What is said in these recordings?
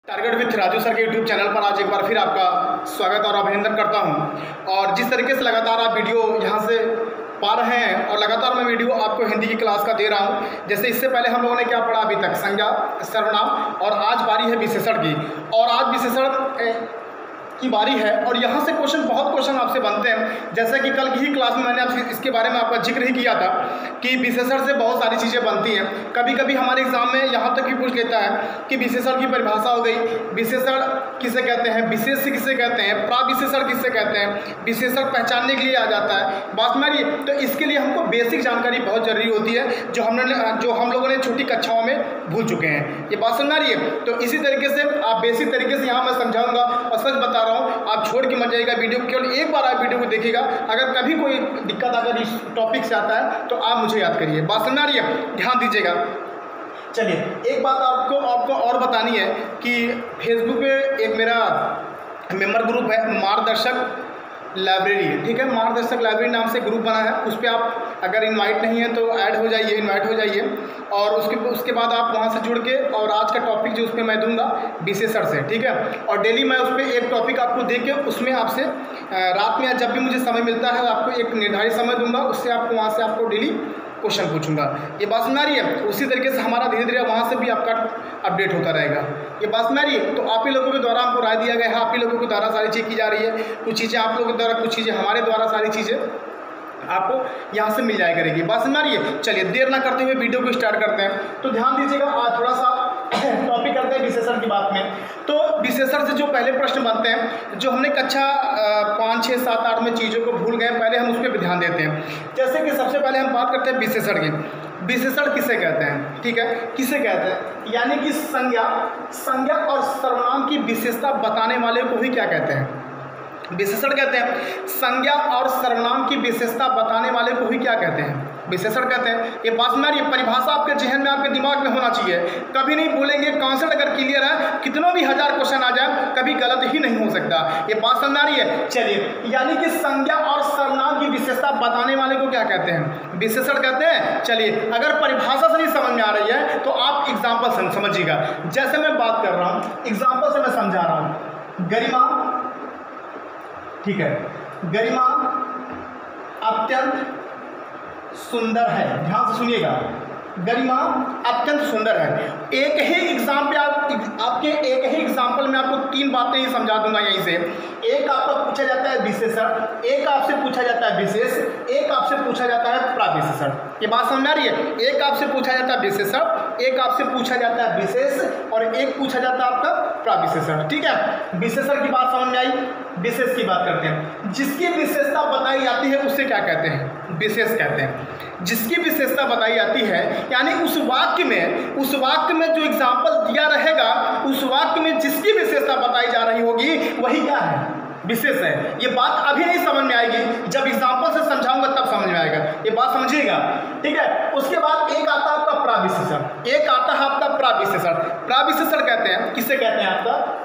Target with Raju sir के YouTube channel पर आज एक बार फिर आपका स्वागत और अभिनंदन करता हूं। और जिस तरीके से लगातार आप वीडियो यहां से पा रहे हैं और लगातार मैं वीडियो आपको हिंदी की क्लास का दे रहा हूं। जैसे इससे पहले हम लोगों ने क्या पढ़ा अभी तक, संज्ञा, सर्वनाम, और आज बारी है विशेषण की। और आज विशेषण की बारी है और यहाँ से बहुत क्वेश्चन आपसे बनते हैं। जैसे कि कल की ही क्लास में मैंने आपसे इसके बारे में आपका जिक्र ही किया था कि विशेषण से बहुत सारी चीज़ें बनती हैं। कभी कभी हमारे एग्जाम में यहाँ तक भी पूछ लेता है कि विशेषण की परिभाषा हो गई, विशेषण किसे कहते हैं, विशेष किसे कहते हैं, प्राविशेषण किसे कहते हैं, विशेषण पहचानने के लिए आ जाता है। बात मानिए, तो इसके लिए हमको बेसिक जानकारी बहुत जरूरी होती है जो हम लोगों ने छोटी कक्षाओं में भूल चुके हैं। ये बात समझ आ रही है? तो इसी तरीके से आप बेसिक तरीके से यहाँ मैं समझाऊंगा और सच बता रहा हूँ, आप छोड़ के मत जाइएगा वीडियो। केवल एक बार आप वीडियो को देखिएगा। अगर कभी कोई दिक्कत अगर इस टॉपिक से आता है तो आप मुझे याद करिए। बात समझ आ रही है? ध्यान दीजिएगा। चलिए, एक बात आपको और बतानी है कि फेसबुक पे एक मेरा मेंबर ग्रुप है, मार्गदर्शक लाइब्रेरी, ठीक है, मार्गदर्शक लाइब्रेरी नाम से ग्रुप बना है। उस पर आप अगर इनवाइट नहीं है तो ऐड हो जाइए, इनवाइट हो जाइए। और उसके बाद आप वहाँ से जुड़ के, और आज का टॉपिक जो उस पर मैं दूंगा विशेषण से, ठीक है। और डेली मैं उस पर एक टॉपिक आपको दे के उसमें आपसे रात में जब भी मुझे समय मिलता है आपको एक निर्धारित समय दूंगा, उससे आपको वहाँ से आपको डेली क्वेश्चन पूछूंगा। ये बात सुना रही है? उसी तरीके से हमारा धीरे धीरे वहाँ से भी आपका अपडेट होता रहेगा। ये बात सुना रही है? तो आप ही लोगों के द्वारा हमको राय दिया गया है, आप ही लोगों के द्वारा सारी चीज़ की जा रही है। कुछ चीज़ें आप लोगों के द्वारा, कुछ चीज़ें हमारे द्वारा, सारी चीज़ें आपको यहाँ से मिल जाया करेगी। बात समझ रही है? चलिए, देर ना करते हुए वीडियो को स्टार्ट करते हैं। तो ध्यान दीजिएगा, आज थोड़ा सा टॉपिक करते हैं विशेषण की बात में। तो विशेषण से जो पहले प्रश्न बनते हैं, जो हमने कक्षा 5, 6, 7, 8 में चीज़ों को भूल गए, पहले हम उस पर ध्यान देते हैं। जैसे कि सबसे पहले हम बात करते हैं विशेषण की। विशेषण किसे कहते हैं? ठीक है, किसे कहते हैं? यानी कि संज्ञा और सर्वनाम की विशेषता बताने वाले को ही क्या कहते हैं? विशेषण कहते हैं। संज्ञा और सर्वनाम की विशेषता बताने वाले को ही क्या कहते हैं? विशेषण कहते हैं। ये बात सुना रही है? परिभाषा आपके जहन में, आपके दिमाग में होना चाहिए। कभी नहीं भूलेंगे। कॉन्सेप्ट अगर क्लियर है, कितनों भी 1000 क्वेश्चन आ जाए, कभी गलत ही नहीं हो सकता। ये बात समझ आ रही है? चलिए, यानी कि संज्ञा और सर्वनाम की विशेषता बताने वाले को क्या कहते हैं? विशेषण कहते हैं। चलिए, अगर परिभाषा से नहीं समझ में आ रही है तो आप एग्जाम्पल समझिएगा। जैसे मैं बात कर रहा हूँ, एग्जाम्पल से मैं समझा रहा हूँ। गरिमा, ठीक है, गरिमा अत्यंत सुंदर है। ध्यान से सुनिएगा, गरिमा अत्यंत सुंदर है। एक ही एग्जाम्पल आपके एक ही एग्जाम्पल में आपको 3 बातें ही समझा दूंगा यहीं से। एक आपका पूछा जाता है विशेषण, एक आपसे पूछा जाता है विशेष, एक आपसे पूछा जाता है प्राविशेषण। ये बात समझ आ रही है? एक आपसे पूछा जाता है विशेषण, एक आपसे पूछा जाता है विशेष, और एक पूछा जाता है आपका प्राविशेषण। ठीक है, विशेषण की बात समझ में आई। विशेष की बात करते हैं। जिसकी विशेषता बताई जाती है उसे क्या कहते हैं? विशेष कहते हैं। जिसकी विशेषता बताई जाती है, यानी उस वाक्य में जो एग्जाम्पल दिया रहेगा, उस वाक्य में जिसकी विशेषता बताई जा रही होगी वही क्या है? विशेष है। ये बात अभी नहीं समझ में आएगी, जब एग्जाम्पल से समझाऊंगा तब समझ में आएगा। ये बात समझिएगा, ठीक है। उसके बाद एक आता है आपका प्राविशेषण, एक आता है आपका प्राविशेषण। प्राविशेषण कहते हैं, किसे कहते हैं आपका?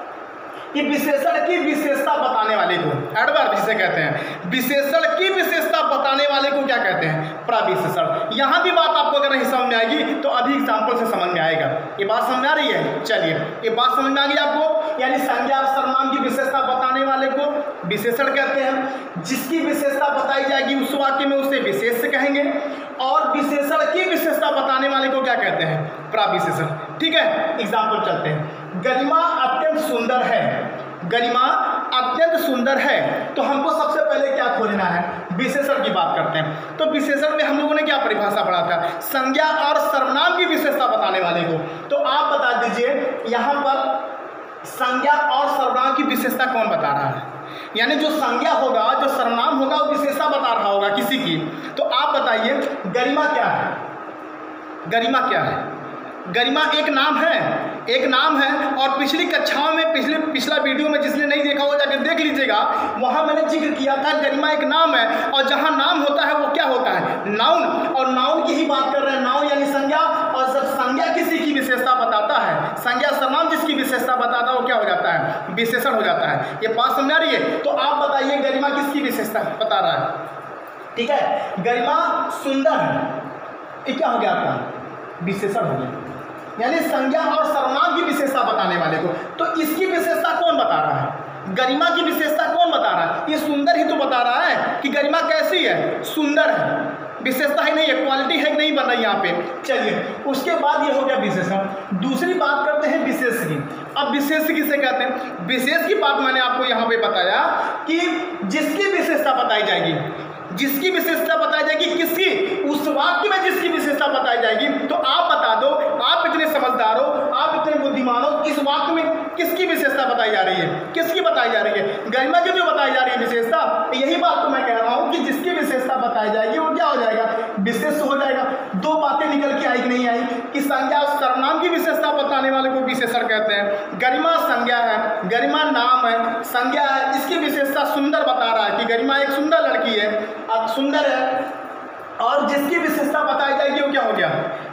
कि विशेषण की विशेषता बताने वाले को एडवर्ब जिसे कहते हैं। विशेषण की विशेषता बताने वाले को क्या कहते हैं? प्राविशेषण। यहाँ भी बात आपको अगर नहीं समझ में आएगी तो अभी एग्जाम्पल से समझ में आएगा। ये बात समझ में आ रही है? चलिए, ये बात समझ में आ गई आपको? यानी संज्ञा और सर्वनाम की विशेषता बताने वाले को विशेषण कहते हैं। जिसकी विशेषता बताई जाएगी उस वाक्य में उसे विशेष कहेंगे, और विशेषण की विशेषता बताने वाले को क्या कहते हैं? प्राविशेषण। ठीक है, एग्जाम्पल चलते हैं। गरिमा अत्यंत सुंदर है। गरिमा अत्यंत सुंदर है, तो हमको सबसे पहले क्या खोजना है? विशेषण की बात करते हैं। तो विशेषण में हम लोगों ने क्या परिभाषा पढ़ा था? संज्ञा और सर्वनाम की विशेषता बताने वाले को। तो आप बता दीजिए, यहाँ पर संज्ञा और सर्वनाम की विशेषता कौन बता रहा है? यानी जो संज्ञा होगा, जो सर्वनाम होगा, वो विशेषता बता रहा होगा किसी की। तो आप बताइए, गरिमा क्या है? गरिमा क्या है? गरिमा एक नाम है, एक नाम है। और पिछली कक्षाओं में, पिछला वीडियो में जिसने नहीं देखा हो जाकर देख लीजिएगा, वहाँ मैंने जिक्र किया था गरिमा एक नाम है, और जहाँ नाम होता है वो क्या होता है? नाउन। और नाउन की ही बात कर रहे हैं, नाउन यानी संज्ञा। और जब संज्ञा किसी की विशेषता बताता है, संज्ञा सर्वनाम जिसकी विशेषता बताता है, वो क्या हो जाता है? विशेषण हो जाता है। ये बात समझ आ रही है? तो आप बताइए, गरिमा किसकी विशेषता बता रहा है? ठीक है, गरिमा सुंदर है, ये क्या हो गया आपका? विशेषण हो गया। यानी संज्ञा और सर्वनाम की विशेषता बताने वाले को। तो इसकी विशेषता कौन बता रहा है? गरिमा की विशेषता कौन बता रहा है? ये सुंदर ही तो बता रहा है कि गरिमा कैसी है, सुंदर है। विशेषता ही नहीं है, क्वालिटी है कि नहीं बन रही यहाँ पे। चलिए, उसके बाद ये हो गया विशेषण। दूसरी बात करते हैं विशेष की। अब विशेष किसे कहते हैं? विशेष की बात मैंने आपको यहाँ पे बताया कि जिसकी विशेषता बताई जाएगी, जिसकी विशेषता बताई जाएगी, किसकी? उस वाक्य में जिसकी विशेषता बताई जाएगी। तो आप बता दो, आप इतने समझदार हो, आप इतने बुद्धिमान हो, इस वाक्य में किसकी विशेषता बताई जा रही है? किसकी बताई जा रही है? गरिमा की जो बताई जा रही है विशेषता। यही बात तो मैं कह रहा हूँ कि जिसकी विशेषता बताई जाएगी वो क्या हो जाएगा? विशेष हो जाएगा। दो बातें निकल के आई कि नहीं आई कि संज्ञा और सर्वनाम की विशेषता बताने वाले को विशेषण कहते हैं। गरिमा संज्ञा है, गरिमा नाम है, संज्ञा है, इसकी विशेषता सुंदर बता रहा है कि गरिमा एक सुंदर लड़की है, अब सुंदर है, और जिसकी विशेषता बताई जाएगी वो क्या हो गया?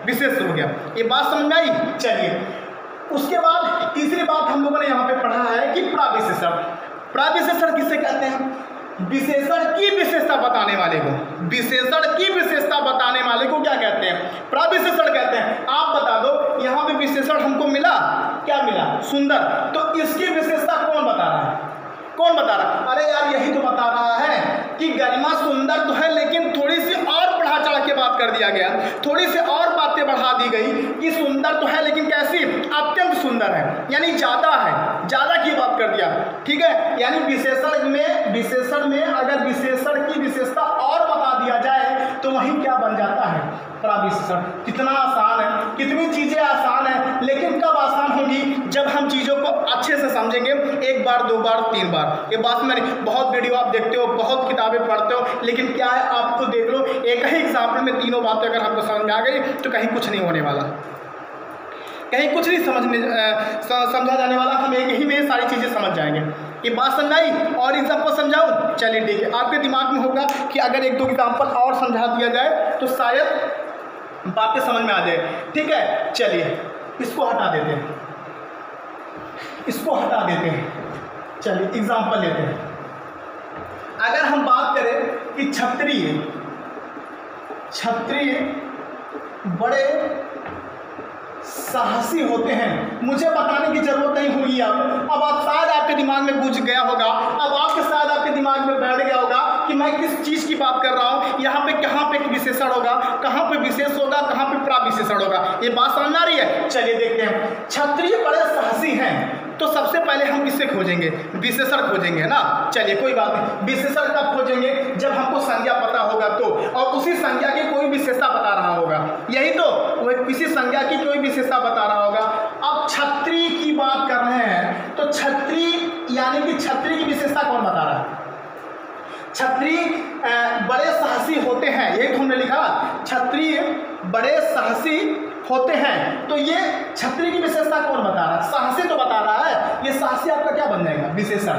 विशेष हो गया। ये बात समझ में आई? चलिए, उसके बाद तीसरी बात हम लोगों ने यहाँ पे पढ़ा है कि प्राविशेषण। प्राविशेषण किसे कहते हैं? विशेषण की विशेषता बताने वाले को, विशेषण की विशेषता बताने वाले को क्या कहते हैं? प्राविशेषण कहते हैं। आप बता दो, यहाँ पे विशेषण हमको मिला, क्या मिला? सुंदर। तो इसकी विशेषता कौन बता रहा है? कौन बता रहा है? अरे यार, यही तो बता रहा है कि गरिमा सुंदर तो है, लेकिन थोड़ी सी और बढ़ा चढ़ा के बात कर दिया गया, थोड़ी सी और बातें बढ़ा दी गई कि सुंदर तो है लेकिन कैसी? अत्यंत सुंदर है, यानी ज्यादा है, ज्यादा की बात कर दिया। ठीक है, यानी विशेषण में अगर विशेषण की विशेषता और बता दिया जाए तो वही क्या बन जाता है? प्राविशेषण। कितना आसान है, कितनी चीजें आसान है, लेकिन कब आसान होगी? जब हम चीजों को अच्छे से समझेंगे, एक बार, दो बार, तीन बार। ये बात मैंने, बहुत वीडियो आप देखते हो, बहुत किताबें पढ़ते हो, लेकिन क्या है, आपको देख लो, एक ही एग्जाम्पल में तीनों बातें अगर आपको समझ में आ गई तो कहीं कुछ नहीं होने वाला, कहीं कुछ नहीं समझा जाने वाला। हम एक ही में सारी चीज़ें समझ जाएंगे। ये बात समझाई और इन सबको समझाऊं? चलिए ठीक है, आपके दिमाग में होगा कि अगर एक दो एग्जाम्पल और समझा दिया जाए तो शायद बातें समझ में आ जाए। ठीक है, चलिए इसको हटा देते हैं, इसको हटा देते हैं। चलिए एग्जाम्पल लेते हैं। अगर हम बात करें कि क्षत्रिय बड़े साहसी होते हैं, मुझे बताने की जरूरत नहीं होगी। अब आप शायद आपके दिमाग में गूंज गया होगा, अब आपके शायद आपके दिमाग में बैठ गया होगा कि मैं किस चीज़ की बात कर रहा हूँ, यहाँ पे कहाँ पे विशेषण होगा, कहाँ पे विशेष होगा, कहाँ पे प्राविशेषण होगा। ये बात समझ आ रही है? चलिए देखते हैं। क्षत्रिय बड़े साहसी हैं, तो सबसे पहले हम किससे खोजेंगे? विशेषण खोजेंगे, है ना। चलिए कोई बात नहीं, विशेषण कब खोजेंगे? जब हमको संज्ञा पता होगा तो, और उसी संज्ञा की कोई विशेषता बता रहा होगा। यही तो, वो किसी संज्ञा की कोई विशेषता बता रहा होगा। अब क्षत्रिय की बात कर रहे हैं, तो क्षत्रिय यानी कि क्षत्रिय की विशेषता कौन बता रहा है? क्षत्रिय बड़े साहसी होते हैं, ये हमने लिखा, क्षत्रिय बड़े साहसी होते हैं, तो ये क्षत्रिय की विशेषता कौन बता रहा है? साहसी तो बता रहा है। ये साहसी आपका क्या बन जाएगा? विशेषण।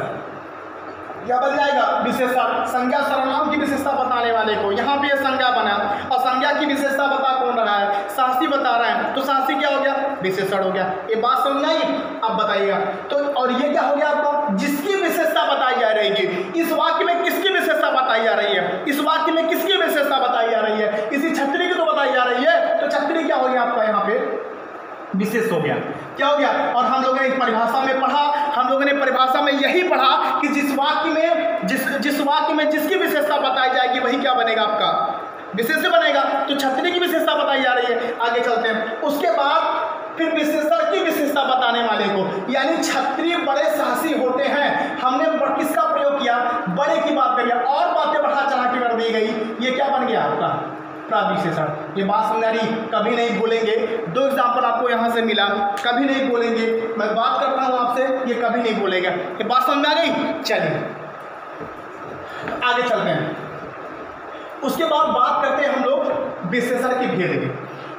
क्या बन जाएगा? विशेषण। संज्ञा सर्वनाम की विशेषता बताने वाले को, यहाँ पे ये संज्ञा बना, और संज्ञा की विशेषता बता कौन रहा है? साहसी बता रहा है, तो साहसी क्या हो गया? विशेषण हो गया। ये बात समझ आई? अब बताइएगा तो। और ये क्या हो गया आपको? जिसकी विशेषता बताई जा रही है। इस वाक्य में किसकी विशेषता बताई जा रही है? इस वाक्य में किसकी विशेषता बताई जा रही है? इसी क्षत्रिय की तो बताई जा रही है। तो क्षत्रिय क्या हो गया आपका? यहाँ पे विशेष हो गया। क्या हो गया? और हम लोगों ने एक परिभाषा में पढ़ा, हम लोगों ने परिभाषा में यही पढ़ा कि जिस वाक्य में जिसकी विशेषता बताई जाएगी वही क्या बनेगा? आपका विशेष बनेगा। तो क्षत्रिय की विशेषता बताई जा रही है। आगे चलते हैं। उसके बाद फिर विशेषण की विशेषता बताने वाले को, यानी क्षत्रिय बड़े साहसी होते हैं, हमने किसका प्रयोग किया? बड़े की बात करिए, और बातें बढ़ा चढ़ा के कर दी गई। ये क्या बन गया आपका? प्राविशेषण। ये बात समझ आ रही? कभी नहीं भूलेंगे। दो एग्जाम्पल आपको यहाँ से मिला, कभी नहीं भूलेंगे। मैं बात कर रहा हूँ आपसे, ये कभी नहीं भूलेगा। ये बात समझ में आ गई? चलिए आगे चलते हैं। उसके बाद बात करते हैं हम लोग विशेषण के भेद की।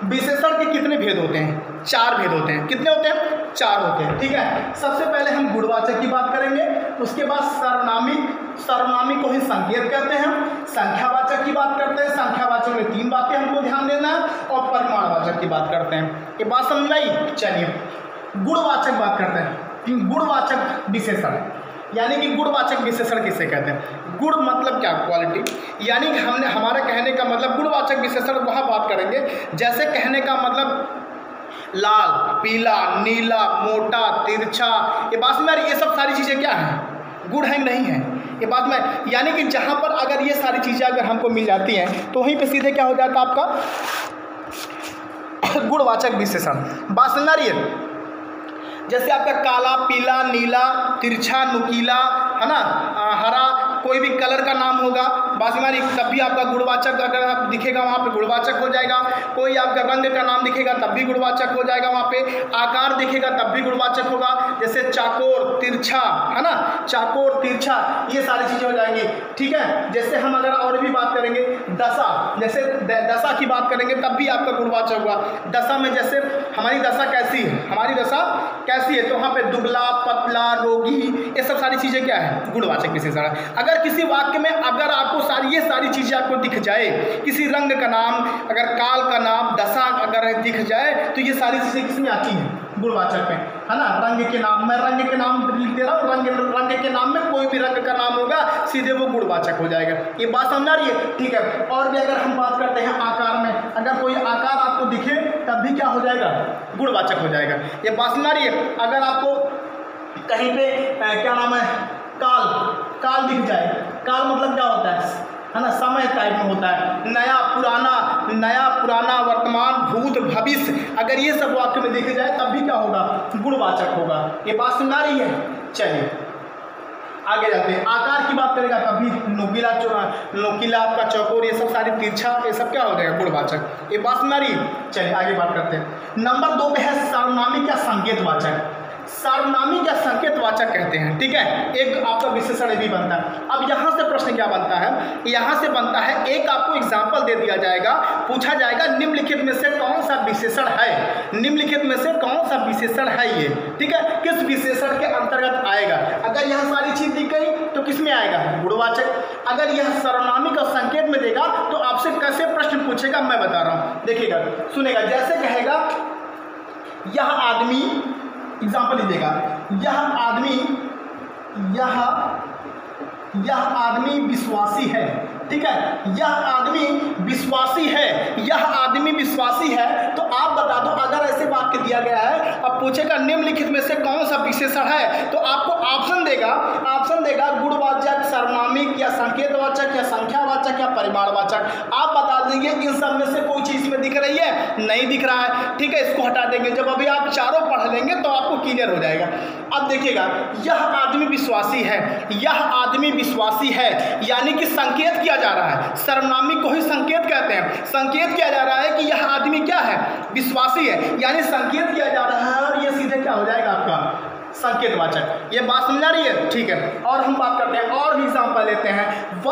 विशेषण के कितने भेद होते हैं? 4 भेद होते हैं। कितने होते हैं? 4 होते हैं। ठीक है, सबसे पहले हम गुणवाचक की बात करेंगे, उसके बाद सर्वनामी को ही संकेत कहते हैं, संख्यावाचक की बात करते हैं, संख्यावाचक में 3 बातें हमको ध्यान देना है, और परिमाणवाचक की बात करते हैं। ये बात समझ आई? चलिए गुणवाचक बात करते हैं। गुणवाचक विशेषण, यानी कि गुणवाचक विशेषण किसे कहते हैं? गुण मतलब क्या? क्वालिटी। यानी हमने, हमारा कहने का मतलब, गुणवाचक विशेषण वहाँ बात करेंगे जैसे कहने का मतलब लाल, पीला, नीला, मोटा, तिरछा, ये बात में ये सब सारी चीज़ें क्या हैं? गुण हैं नहीं है? ये बात में यानी कि जहाँ पर अगर ये सारी चीज़ें अगर हमको मिल जाती हैं तो वहीं पे सीधे क्या हो जाता है आपका गुणवाचक विशेषण। बात समझ आ रही है? जैसे आपका काला, पीला, नीला, तिरछा, नुकीला, है ना, हरा, कोई भी कलर का नाम होगा बासिमारी, तब भी आपका गुणवाचक अगर आप दिखेगा वहाँ पे गुणवाचक हो जाएगा। कोई आपका रंग का नाम दिखेगा तब भी गुणवाचक हो जाएगा वहाँ पे। आकार दिखेगा तब भी गुणवाचक होगा। जैसे चाकोर, तिरछा, है ना, चाकोर, तिरछा, ये सारी चीज़ें हो जाएंगी। ठीक है। जैसे हम अगर और भी बात करेंगे दशा, जैसे दशा की बात करेंगे तब भी आपका गुणवाचक होगा। दशा में जैसे हमारी दशा कैसी है, हमारी दशा कैसी है, तो वहाँ पे दुबला, पतला, रोगी, ये सब सारी चीज़ें क्या है? गुणवाचक विशेषण है। अगर किसी वाक्य में अगर आपको ये सारी चीज़ें आपको दिख जाए, किसी रंग का नाम, अगर काल का नाम, दशा अगर दिख जाए तो ये सारी चीज़ें किसमें आती हैं? गुणवाचक में, है ना। रंग के नाम, मैं रंग के नाम लिख दे रहा हूँ, रंग के नाम में कोई भी रंग का नाम होगा सीधे वो गुणवाचक हो जाएगा। ये बात समझ आ रही है? ठीक है। और भी अगर हम बात करते हैं आकार में, अगर कोई आकार आपको दिखे तब भी क्या हो जाएगा? गुणवाचक हो जाएगा। ये बात समझ आ रही है? अगर आपको कहीं पे क्या नाम है, काल दिख जाए, काल मतलब क्या होता है ना, समय टाइप में होता है। नया पुराना, वर्तमान, भूत, भविष्य, अगर ये सब वाक्य में देखे जाए तब भी क्या होगा? गुणवाचक होगा। ये बात सुन रही है? चलिए आगे जाते हैं। आकार की बात करेगा तब भी नोकीला आपका चौकोर, ये सब सारी तिरछा, ये सब क्या हो जाएगा? गुणवाचक। ये बात सुन रही है? चलिए आगे बात करते हैं। नंबर 2 पे है सार्वनामिक या संकेतवाचक। सार्वनामिक या संकेतवाचक कहते हैं। ठीक है। एक आपका विशेषण भी बनता है। अब यहाँ से प्रश्न क्या बनता है? यहाँ से बनता है, एक आपको एग्जाम्पल दे दिया जाएगा, पूछा जाएगा निम्नलिखित में से कौन सा विशेषण है, निम्नलिखित में से कौन सा विशेषण है ये, ठीक है, किस विशेषण के अंतर्गत आएगा। अगर यह सारी चीज दी गई तो किस में आएगा? गुणवाचक। अगर यह सार्वनामिक और संकेत में देगा तो आपसे कैसे प्रश्न पूछेगा मैं बता रहा हूँ, देखिएगा, सुनेगा। जैसे कहेगा यह आदमी, एग्जाम्पल देगा, यह आदमी विश्वासी है। ठीक है। यह आदमी विश्वासी है, यह आदमी विश्वासी है। तो आप बता दो, अगर ऐसे वाक्य दिया गया है, अब पूछेगा निम्नलिखित में से कौन सा विशेषण है, तो आपको ऑप्शन देगा गुणवाचक, सार्वनामिक या संकेतवाचक या संख्यावाचक या परिमाणवाचक। आप बता देंगे इन सब में से कोई चीज में दिख रही है, नहीं दिख रहा है। ठीक है, इसको हटा देंगे। जब अभी आप चारों पढ़ लेंगे तो आपको क्लियर हो जाएगा। अब देखिएगा, यह आदमी विश्वासी है, यह आदमी विश्वासी है, यानी कि संकेत किया जा रहा है। सर्वनामिक को ही संकेत कहते हैं। संकेत किया जा रहा है कि यह आदमी क्या है? विश्वासी है, यानी संकेत किया जा रहा है और यह सीधे क्या हो जाएगा? आपका संकेतवाचक। ये बात समझ आ रही है? ठीक है। और हम बात करते हैं, और भी एग्जांपल लेते हैं।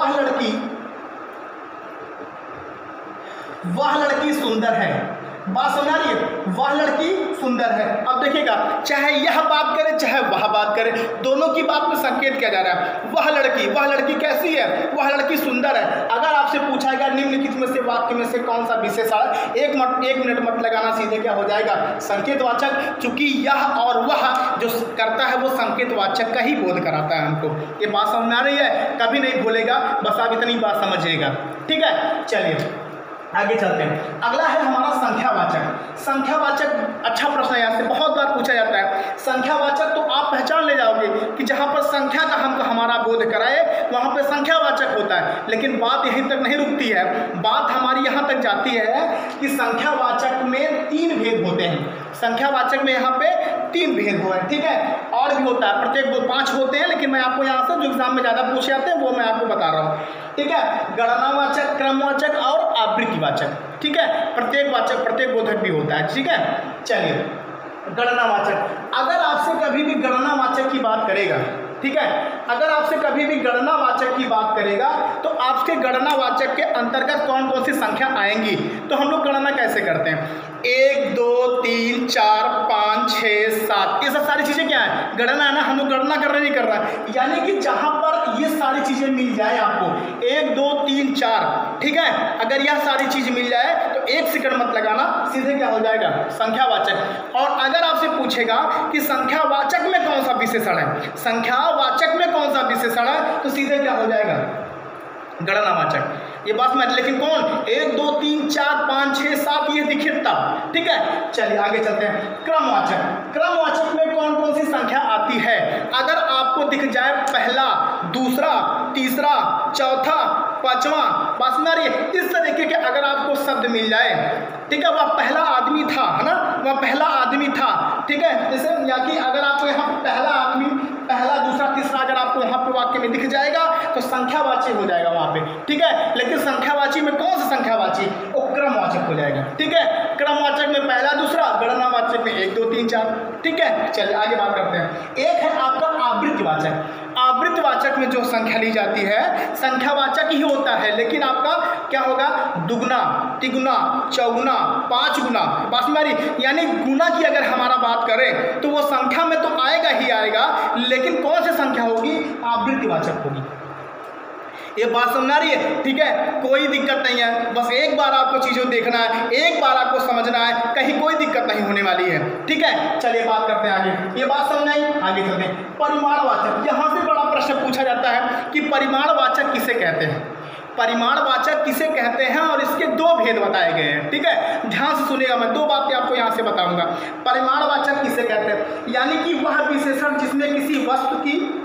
वह लड़की सुंदर है। बात समझ आ रही है? वह लड़की सुंदर है। अब देखिएगा, चाहे यह बात करे चाहे वह बात करे, दोनों की बात में संकेत किया जा रहा है। वह लड़की कैसी है? वह लड़की सुंदर है। अगर आपसे पूछा गया निम्नलिखित में से वाक्य में से कौन सा विशेषण, एक मिनट मत लगाना, सीधे क्या हो जाएगा? संकेतवाचक। चूंकि यह और वह जो करता है वो संकेतवाचक का ही बोध कराता है हमको। ये बात समझ में आ रही है? कभी नहीं भूलेगा, बस आप इतनी बात समझिएगा। ठीक है। चलिए आगे चलते हैं। अगला है हमारा संख्यावाचक। संख्यावाचक अच्छा प्रश्न है, यहाँ से बहुत बार पूछा जाता है। संख्यावाचक तो आप पहचान ले जाओगे कि जहाँ पर संख्या का हमको हमारा बोध कराए वहाँ पे संख्यावाचक होता है। लेकिन बात यहीं तक नहीं रुकती है, बात हमारी यहाँ तक जाती है कि संख्यावाचक में 3 भेद होते हैं। संख्यावाचक में यहाँ पे 3 भेद हुए हैं। ठीक है। और भी होता है, प्रत्येक 5 होते हैं, लेकिन मैं आपको यहाँ से जो एग्जाम में ज़्यादा पूछे जाते हैं वो मैं आपको बता रहा हूँ। ठीक है। गणनावाचक, क्रमवाचक और आवृत्तिवाचक। ठीक है। प्रत्येक बोधक भी होता है। ठीक है। चलिए, गणनावाचक। अगर आपसे कभी भी गणनावाचक की बात करेगा, ठीक है, अगर आपसे कभी भी गणनावाचक की बात करेगा तो आपके गणनावाचक के अंतर्गत कौन कौन सी संख्या आएंगी, तो हम लोग गणना कैसे करते हैं? 1 2 3 4 5 6 7, ये सब सारी चीज़ें क्या है? गणना है ना। हम लोग गणना कर रहे नहीं कर रहा है, यानी कि जहाँ पर ये सारी चीज़ें मिल जाए आपको, 1 2 3 4, ठीक है, अगर यह सारी चीज़ मिल जाए तो 1 सेकंड मत लगाना, सीधे क्या हो जाएगा? संख्यावाचक। और अगर आपसे पूछेगा कि संख्यावाचक में कौन सा विशेषण है, संख्यावाचक में कौन सा विशेषण है, तो सीधे क्या हो जाएगा? गणनावाचक। ये बात समझ, लेकिन कौन 1 2 3 4 5 6 7 ये दिखे तब, ठीक है। चलिए आगे चलते हैं। क्रमवाचक, क्रमवाचक में कौन कौन सी संख्या आती है? अगर आपको दिख जाए पहला, दूसरा, तीसरा, चौथा, पांचवा, बात समझ रही है, इस तरीके के अगर आपको शब्द मिल जाए, ठीक है, वह पहला आदमी था, है ना, वह पहला आदमी था, ठीक है। जैसे या कि अगर आपको यहाँ पहला आदमी, पहला, दूसरा, तीसरा अगर आपको वहाँ पे वाक्य में दिख जाएगा तो संख्यावाची हो जाएगा वहाँ पे, ठीक है। लेकिन संख्यावाची में कौन सा संख्यावाची? वो क्रमवाचक हो जाएगा, ठीक है। क्रमवाचक में पहला, दूसरा, गणनावाचक में 1 2 3 4, ठीक है। चलिए आगे बात करते हैं। एक है आपका आवृत्तिवाचक। आवृत्तिवाचक में जो संख्या ली जाती है संख्यावाचक ही होता है, लेकिन आपका क्या होगा? दुगुना, तिगुना, चौगुना, 5 गुना, बात में यानी गुना की अगर हमारा बात करें तो वो संख्या में तो आएगा ही आएगा, लेकिन कौन सी संख्या होगी? आवृत्तिवाचक होगी। ये बात समझ आ रही है, ठीक है। कोई दिक्कत नहीं है, बस एक बार आपको चीज़ों देखना है, एक बार आपको समझना है, कहीं कोई दिक्कत नहीं होने वाली है, ठीक है। चलिए बात करते हैं आगे। ये बात समझ आई, आगे चलते हैं। परिमाणवाचक, यहाँ से बड़ा प्रश्न पूछा जाता है कि परिमाणवाचक किसे कहते हैं? परिमाणवाचक किसे कहते हैं और इसके दो भेद बताए गए हैं, ठीक है। ध्यान से सुनिएगा, मैं 2 बातें आपको यहाँ से बताऊंगा। परिमाणवाचक किसे कहते हैं? यानी कि वह विशेषण जिसमें किसी वस्तु की,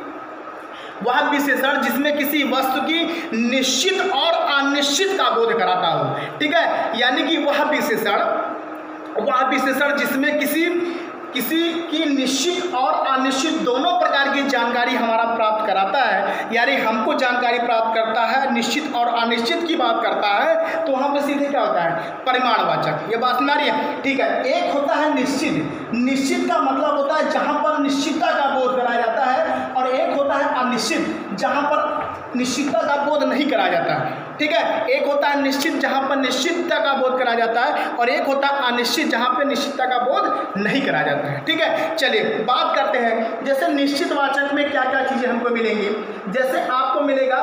वह विशेषण जिसमें किसी वस्तु की निश्चित और अनिश्चित का बोध कराता हो, ठीक है। यानी कि वह विशेषण जिसमें किसी की निश्चित और अनिश्चित दोनों प्रकार की जानकारी हमारा प्राप्त कराता है, यानी हमको जानकारी प्राप्त करता है, निश्चित और अनिश्चित की बात करता है, तो वहाँ पे सीधे क्या होता है? परिमाणवाचक। ये बात समझ आ रही है, ठीक है। एक होता है निश्चित, निश्चित का मतलब होता है जहाँ पर निश्चितता का बोध कराया जाता है, और एक होता है अनिश्चित जहाँ पर निश्चितता का बोध नहीं कराया जाता है, ठीक है। एक होता है निश्चित जहाँ पर निश्चितता का बोध कराया जाता है, और एक होता है अनिश्चित जहाँ पर निश्चितता का बोध नहीं कराया जाता है, ठीक है। चलिए बात करते हैं, जैसे निश्चितवाचक में क्या क्या चीज़ें हमको मिलेंगी। जैसे आपको मिलेगा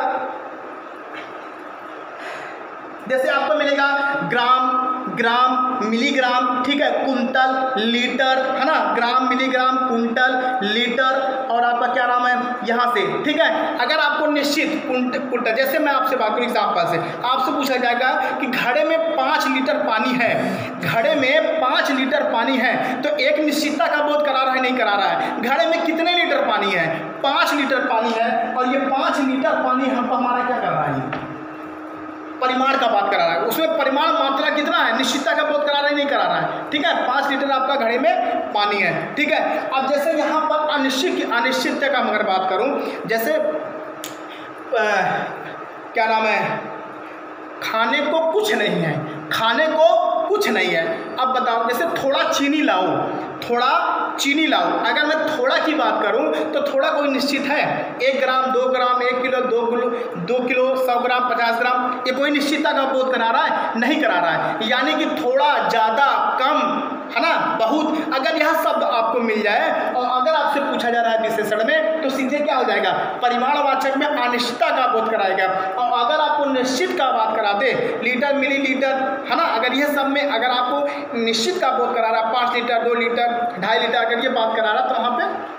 ग्राम, मिलीग्राम, ठीक है, कुंटल, लीटर, है ना, ग्राम, मिलीग्राम, कुंटल, लीटर, और आपका क्या नाम है यहाँ से, ठीक है। अगर आपको निश्चित कुंटल, जैसे मैं आपसे बात करूँ एग्जाम्पल से, आपसे पूछा जाएगा कि घड़े में 5 लीटर पानी है, घड़े में 5 लीटर पानी है, तो एक निश्चितता का बोध करा रहा है, नहीं करा रहा है? घड़े में कितने लीटर पानी है? 5 लीटर पानी है, और ये 5 लीटर पानी हमको हमारा क्या कर रहा है? परिमाण का बात करा रहा है। उसमें परिमाण मात्रा कितना है? निश्चितता का बोध करा रहा है, नहीं करा रहा है, ठीक है। 5 लीटर आपका घड़े में पानी है, ठीक है। अब जैसे यहाँ पर अनिश्चितता का अगर बात करूँ, जैसे क्या नाम है, खाने को कुछ नहीं है, खाने को कुछ नहीं है। अब बताओ, जैसे थोड़ा चीनी लाओ, अगर मैं थोड़ा की बात करूं तो थोड़ा कोई निश्चित है? 1 ग्राम, 2 ग्राम, 1 किलो, 2 किलो, 100 ग्राम, 50 ग्राम, ये कोई निश्चितता का बोध करा रहा है? नहीं करा रहा है। यानी कि थोड़ा, ज़्यादा, कम, है ना, बहुत, अगर यह शब्द आपको मिल जाए और अगर आपसे पूछा जा रहा है विशेषण में, तो सीधे क्या हो जाएगा? परिमाणवाचक में अनिश्चितता का बोध कराएगा। और अगर आपको निश्चित का बात करा दे, लीटर, मिलीलीटर, है ना, अगर यह सब में अगर आपको निश्चित का बोध करा रहा, 5 लीटर, 2 लीटर, 2.5 लीटर अगर ये बात करा रहा, तो वहाँ पे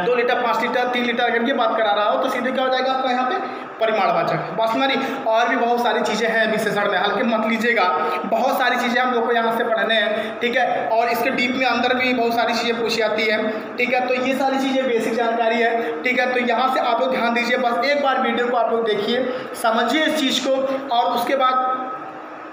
2 लीटर, 5 लीटर, 3 लीटर अगर ये बात करा रहा हो, तो सीधे क्या हो जाएगा आपका यहाँ पे? परिमाणवाचक। बस हमारी और भी बहुत सारी चीज़ें हैं विशेषण में, हल्के मत लीजिएगा, बहुत सारी चीज़ें हम लोग को यहाँ से पढ़ने हैं, ठीक है। और इसके डीप में अंदर भी बहुत सारी चीज़ें पूछी जाती हैं, ठीक है। तो ये सारी चीज़ें बेसिक जानकारी है, ठीक है। तो यहाँ से आप लोग ध्यान दीजिए, बस एक बार वीडियो को आप लोग देखिए, समझिए इस चीज़ को, और उसके बाद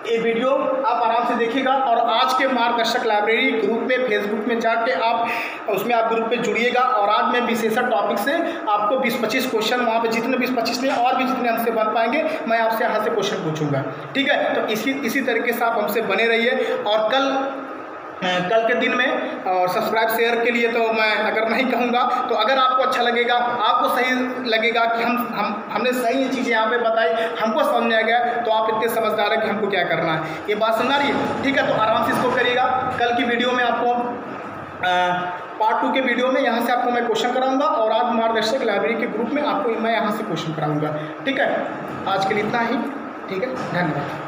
ये वीडियो आप आराम से देखिएगा। और आज के मार्गदर्शक लाइब्रेरी ग्रुप में, फेसबुक में जाके आप उसमें आप ग्रुप पे जुड़िएगा, और आज मैं विशेषण टॉपिक से आपको 20-25 क्वेश्चन, वहाँ पे जितने 20-25 नहीं और भी जितने हमसे बन पाएंगे, मैं आपसे यहाँ से क्वेश्चन पूछूंगा, ठीक है। तो इसी तरीके से आप हमसे बने रहिए। और कल के दिन में और सब्सक्राइब शेयर के लिए तो मैं अगर नहीं कहूँगा, तो अगर आपको अच्छा लगेगा, आपको सही लगेगा कि हमने सही ये चीज़ें यहाँ पे बताई, हमको समझ में आ गया, तो आप इतने समझदार हैं कि हमको क्या करना है, ये बात समझ आ रही है, ठीक है। तो आराम से इसको करिएगा। कल की वीडियो में आपको पार्ट 2 के वीडियो में यहाँ से आपको मैं क्वेश्चन कराऊंगा, और आज मार्गदर्शक लाइब्रेरी के ग्रुप में आपको मैं यहाँ से क्वेश्चन कराऊंगा, ठीक है। आज के लिए इतना ही, ठीक है, धन्यवाद।